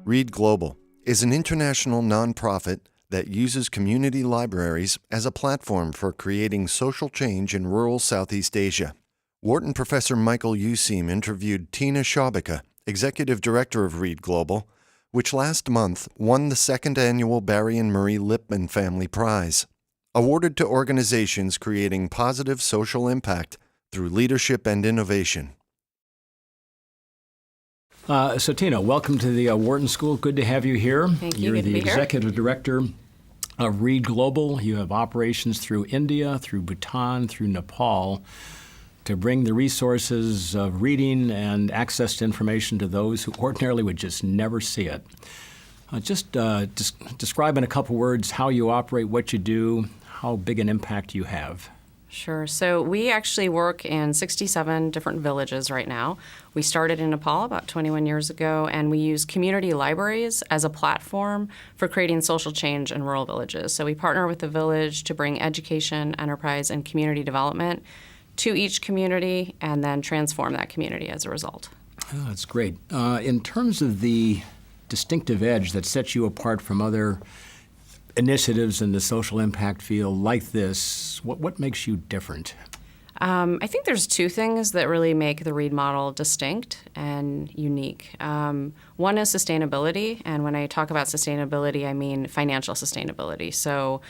Read Global is an international nonprofit that uses community libraries as a platform for creating social change in rural Southeast Asia. Wharton professor Michael Useem interviewed Tina Schaubeke, executive director of Read Global, which last month won the second annual Barry and Marie Lipman Family Prize, awarded to organizations creating positive social impact through leadership and innovation. So Tina, welcome to the Wharton School. Good to have you here. Thank you. You're Good to the be here. executive director of Read Global. You have operations through India, through Bhutan, through Nepal to bring the resources of reading and access to information to those who ordinarily would just never see it. Just describe in a couple words how you operate, what you do, how big an impact you have. Sure. So we actually work in 67 different villages right now. We started in Nepal about 21 years ago, and we use community libraries as a platform for creating social change in rural villages. So we partner with the village to bring education, enterprise, and community development to each community and then transform that community as a result. Oh, that's great. In terms of the distinctive edge that sets you apart from other initiatives in the social impact field like this, what makes you different? I think there's two things that really make the Read model distinct and unique. One is sustainability, and when I talk about sustainability, I mean financial sustainability. So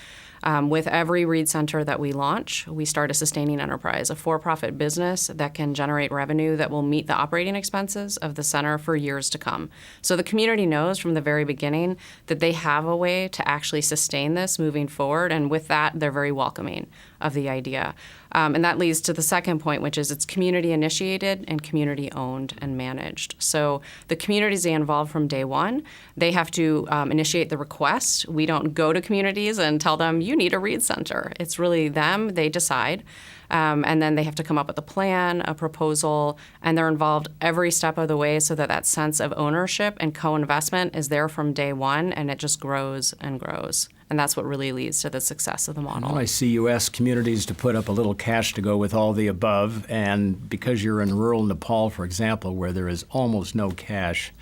with every Read Center that we launch, we start a sustaining enterprise, a for-profit business that can generate revenue that will meet the operating expenses of the center for years to come. So the community knows from the very beginning that they have a way to actually sustain this moving forward, and with that, they're very welcoming of the idea. And that leads to the second point, which is it's community initiated and community owned and managed. So the communities they involve from day one, they have to initiate the request. We don't go to communities and tell them, you need a Read Center. It's really them, they decide. And then they have to come up with a plan, a proposal, and they're involved every step of the way so that that sense of ownership and co-investment is there from day one, and it just grows and grows. And that's what really leads to the success of the model. Well, I see you ask communities to put up a little cash to go with all the above, and because you're in rural Nepal, for example, where there is almost no cash,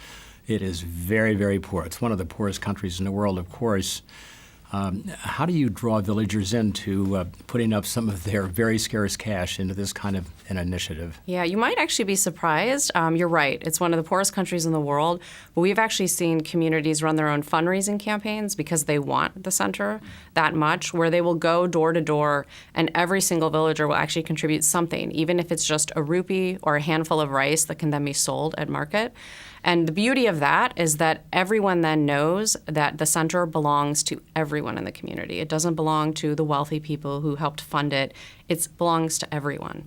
it is very, very poor. It's one of the poorest countries in the world, of course. How do you draw villagers into putting up some of their very scarce cash into this kind of an initiative? Yeah, you might actually be surprised. You're right. It's one of the poorest countries in the world, but we've actually seen communities run their own fundraising campaigns because they want the center that much, where they will go door to door, and every single villager will actually contribute something, even if it's just a rupee or a handful of rice that can then be sold at market. And the beauty of that is that everyone then knows that the center belongs to everyone in the community. It doesn't belong to the wealthy people who helped fund it. It belongs to everyone.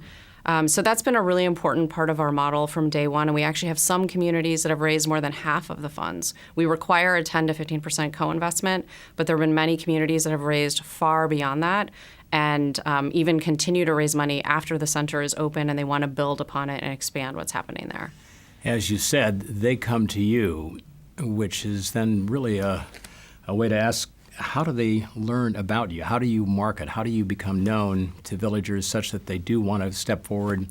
So that's been a really important part of our model from day one, and we actually have some communities that have raised more than half of the funds. We require a 10 to 15% co-investment, but there have been many communities that have raised far beyond that and even continue to raise money after the center is open, and they want to build upon it and expand what's happening there. As you said, they come to you, which is then really a way to ask, how do they learn about you? How do you market? How do you become known to villagers such that they do want to step forward,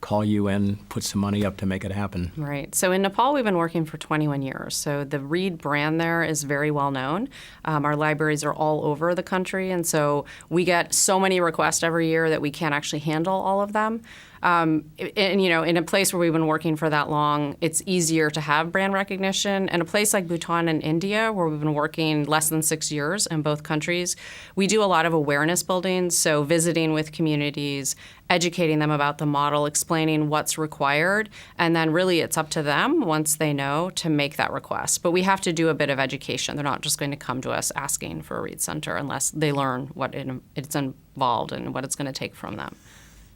call you in, put some money up to make it happen? Right. So in Nepal, we've been working for 21 years. So the Read brand there is very well known. Our libraries are all over the country, and so we get so many requests every year that we can't actually handle all of them. And, in a place where we've been working for that long, it's easier to have brand recognition. And a place like Bhutan and India, where we've been working less than 6 years in both countries, we do a lot of awareness building, so visiting with communities, educating them about the model, explaining what's required, and then really it's up to them, once they know, to make that request. But we have to do a bit of education. They're not just going to come to us asking for a Read Center unless they learn what it's involved and what it's going to take from them.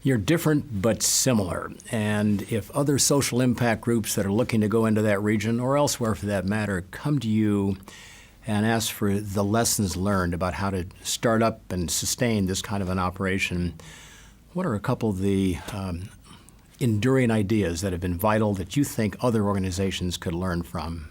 You're different but similar, and if other social impact groups that are looking to go into that region, or elsewhere for that matter, come to you and ask for the lessons learned about how to start up and sustain this kind of an operation, what are a couple of the enduring ideas that have been vital that you think other organizations could learn from?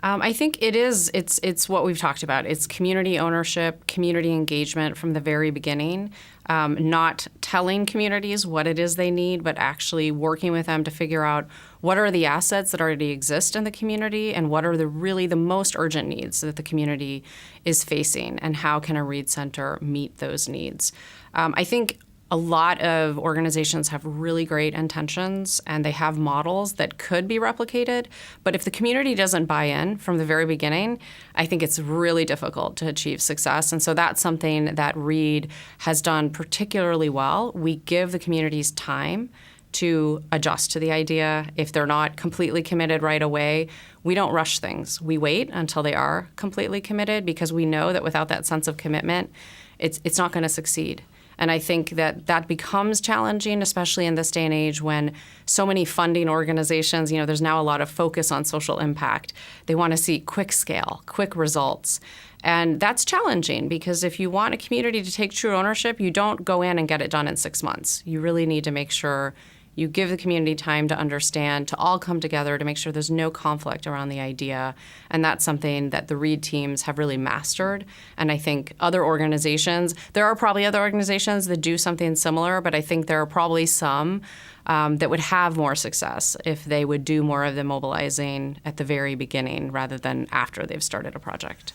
I think it is. It's what we've talked about. It's community ownership, community engagement from the very beginning. Not telling communities what it is they need, but actually working with them to figure out what are the assets that already exist in the community and what are the most urgent needs that the community is facing, and how can a Read Center meet those needs. I think a lot of organizations have really great intentions and they have models that could be replicated, but if the community doesn't buy in from the very beginning, I think it's really difficult to achieve success. And so that's something that Read has done particularly well. We give the communities time to adjust to the idea. If they're not completely committed right away, we don't rush things. We wait until they are completely committed, because we know that without that sense of commitment, it's not going to succeed. And I think that becomes challenging, especially in this day and age when so many funding organizations, there's now a lot of focus on social impact. They want to see quick scale, quick results. And that's challenging, because if you want a community to take true ownership, you don't go in and get it done in 6 months. You really need to make sure you give the community time to understand, to all come together, to make sure there's no conflict around the idea. And that's something that the Read teams have really mastered. And I think there are probably other organizations that do something similar, but I think there are probably some that would have more success if they would do more of the mobilizing at the very beginning rather than after they've started a project.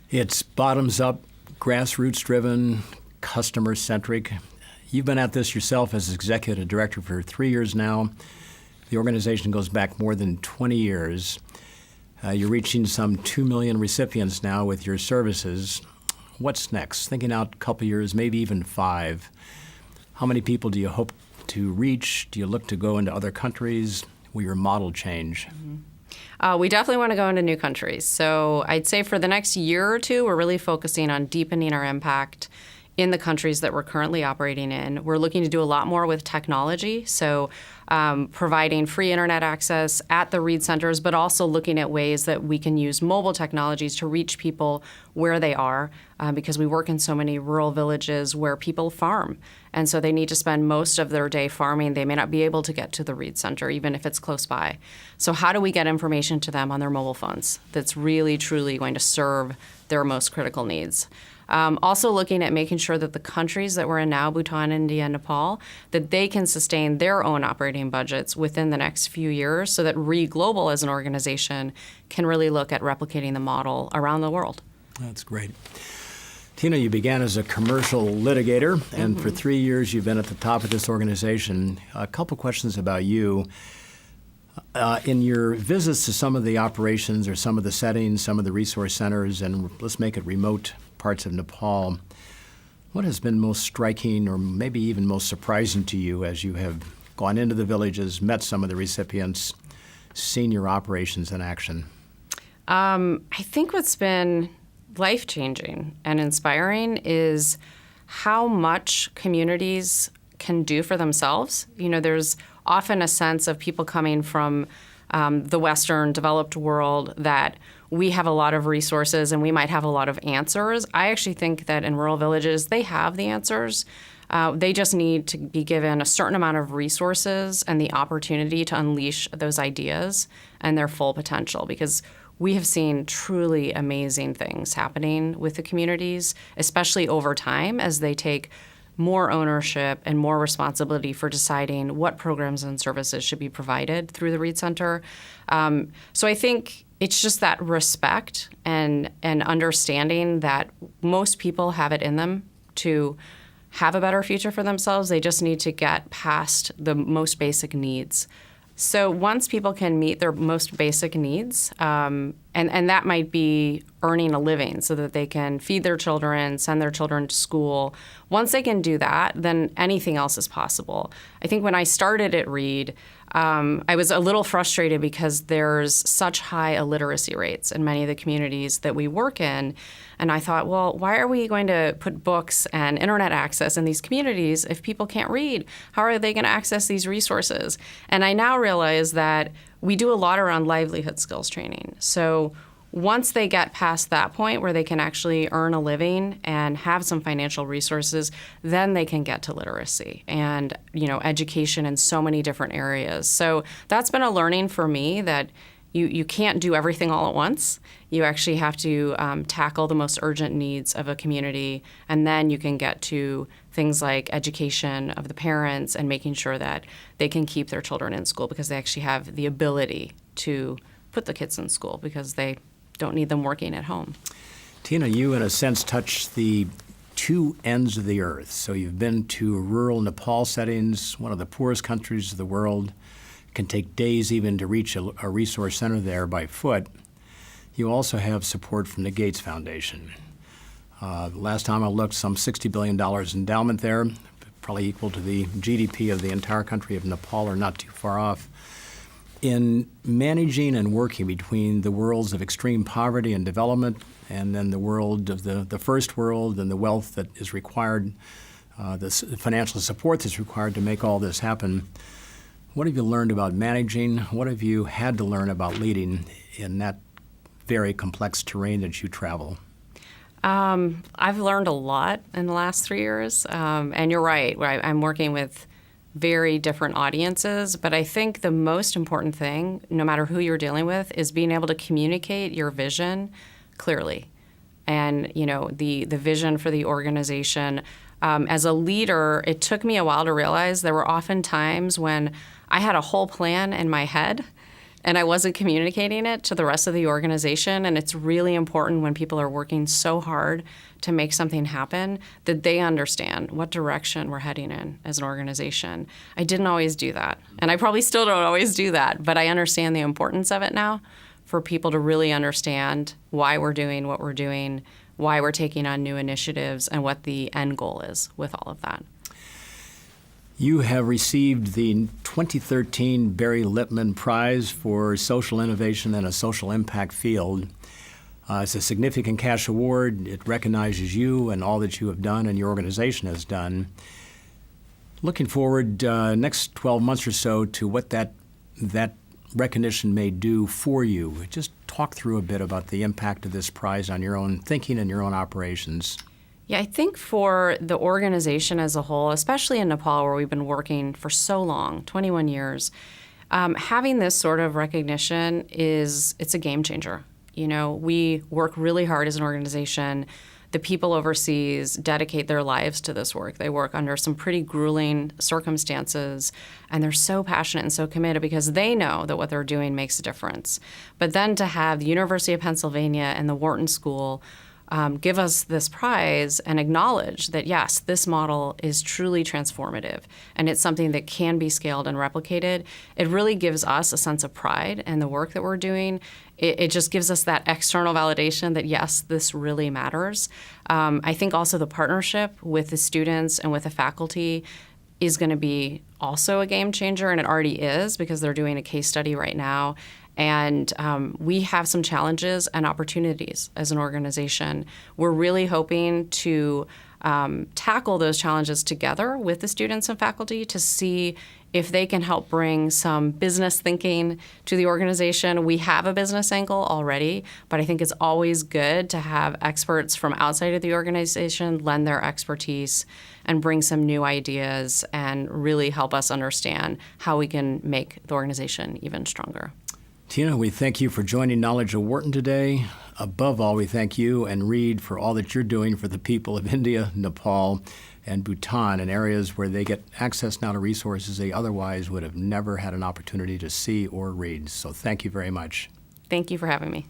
It's bottoms up, grassroots driven, customer centric. You've been at this yourself as executive director for 3 years now. The organization goes back more than 20 years. You're reaching some 2 million recipients now with your services. What's next? Thinking out a couple years, maybe even 5. How many people do you hope to reach? Do you look to go into other countries? Will your model change? We definitely want to go into new countries. So I'd say for the next year or two, we're really focusing on deepening our impact in the countries that we're currently operating in. We're looking to do a lot more with technology, so providing free internet access at the Read Centers, but also looking at ways that we can use mobile technologies to reach people where they are, because we work in so many rural villages where people farm. And so they need to spend most of their day farming. They may not be able to get to the Read Center, even if it's close by. So how do we get information to them on their mobile phones that's really, truly going to serve their most critical needs? Also looking at making sure that the countries that we're in now, Bhutan, India, and Nepal, that they can sustain their own operating budgets within the next few years, so that Read Global as an organization can really look at replicating the model around the world. That's great. Tina, you began as a commercial litigator, and for 3 years you've been at the top of this organization. A couple questions about you. In your visits to some of the operations or some of the settings, some of the resource centers, and let's make it remote parts of Nepal, what has been most striking or maybe even most surprising to you as you have gone into the villages, met some of the recipients, seen your operations in action? I think what's been life-changing and inspiring is how much communities can do for themselves. There's often a sense of people coming from the Western developed world that we have a lot of resources and we might have a lot of answers. I actually think that in rural villages, they have the answers. They just need to be given a certain amount of resources and the opportunity to unleash those ideas and their full potential, because we have seen truly amazing things happening with the communities, especially over time as they take more ownership and more responsibility for deciding what programs and services should be provided through the Read Center. So I think it's just that respect and understanding that most people have it in them to have a better future for themselves. They just need to get past the most basic needs. So once people can meet their most basic needs, and that might be earning a living so that they can feed their children, send their children to school. Once they can do that, then anything else is possible. I think when I started at Read, I was a little frustrated because there's such high illiteracy rates in many of the communities that we work in. And I thought, well, why are we going to put books and internet access in these communities if people can't read? How are they going to access these resources? And I now realize that we do a lot around livelihood skills training. So once they get past that point where they can actually earn a living and have some financial resources, then they can get to literacy and, education in so many different areas. So that's been a learning for me that you can't do everything all at once. You actually have to tackle the most urgent needs of a community, and then you can get to things like education of the parents and making sure that they can keep their children in school because they actually have the ability to put the kids in school because they don't need them working at home. Tina, you in a sense touch the two ends of the earth. So you've been to rural Nepal settings, one of the poorest countries of the world. It can take days even to reach a resource center there by foot. You also have support from the Gates Foundation. Last time I looked, some $60 billion endowment there, probably equal to the GDP of the entire country of Nepal, or not too far off. In managing and working between the worlds of extreme poverty and development and then the world of the first world and the wealth that is required, the financial support that's required to make all this happen, what have you learned about managing? What have you had to learn about leading in that very complex terrain that you travel? I've learned a lot in the last 3 years, and you're right. I'm working with very different audiences, but I think the most important thing, no matter who you're dealing with, is being able to communicate your vision clearly. And, the vision for the organization. As a leader, it took me a while to realize there were often times when I had a whole plan in my head and I wasn't communicating it to the rest of the organization. And it's really important when people are working so hard to make something happen that they understand what direction we're heading in as an organization. I didn't always do that, and I probably still don't always do that, but I understand the importance of it now for people to really understand why we're doing what we're doing, why we're taking on new initiatives, and what the end goal is with all of that. You have received the 2013 Barry Lippman Prize for Social Innovation in a Social Impact Field. It's a significant cash award. It recognizes you and all that you have done and your organization has done. Looking forward next 12 months or so to what that recognition may do for you. Just talk through a bit about the impact of this prize on your own thinking and your own operations. Yeah, I think for the organization as a whole, especially in Nepal where we've been working for so long, 21 years, having this sort of recognition it's a game changer. We work really hard as an organization. The people overseas dedicate their lives to this work. They work under some pretty grueling circumstances, and they're so passionate and so committed because they know that what they're doing makes a difference. But then to have the University of Pennsylvania and the Wharton School give us this prize and acknowledge that, yes, this model is truly transformative and it's something that can be scaled and replicated, it really gives us a sense of pride in the work that we're doing. It just gives us that external validation that, yes, this really matters. I think also the partnership with the students and with the faculty is going to be also a game changer, and it already is because they're doing a case study right now. And we have some challenges and opportunities as an organization. We're really hoping to tackle those challenges together with the students and faculty to see if they can help bring some business thinking to the organization. We have a business angle already, but I think it's always good to have experts from outside of the organization lend their expertise and bring some new ideas and really help us understand how we can make the organization even stronger. Tina, we thank you for joining Knowledge at Wharton today. Above all, we thank you and Reed for all that you're doing for the people of India, Nepal, and Bhutan in areas where they get access now to resources they otherwise would have never had an opportunity to see or read. So thank you very much. Thank you for having me.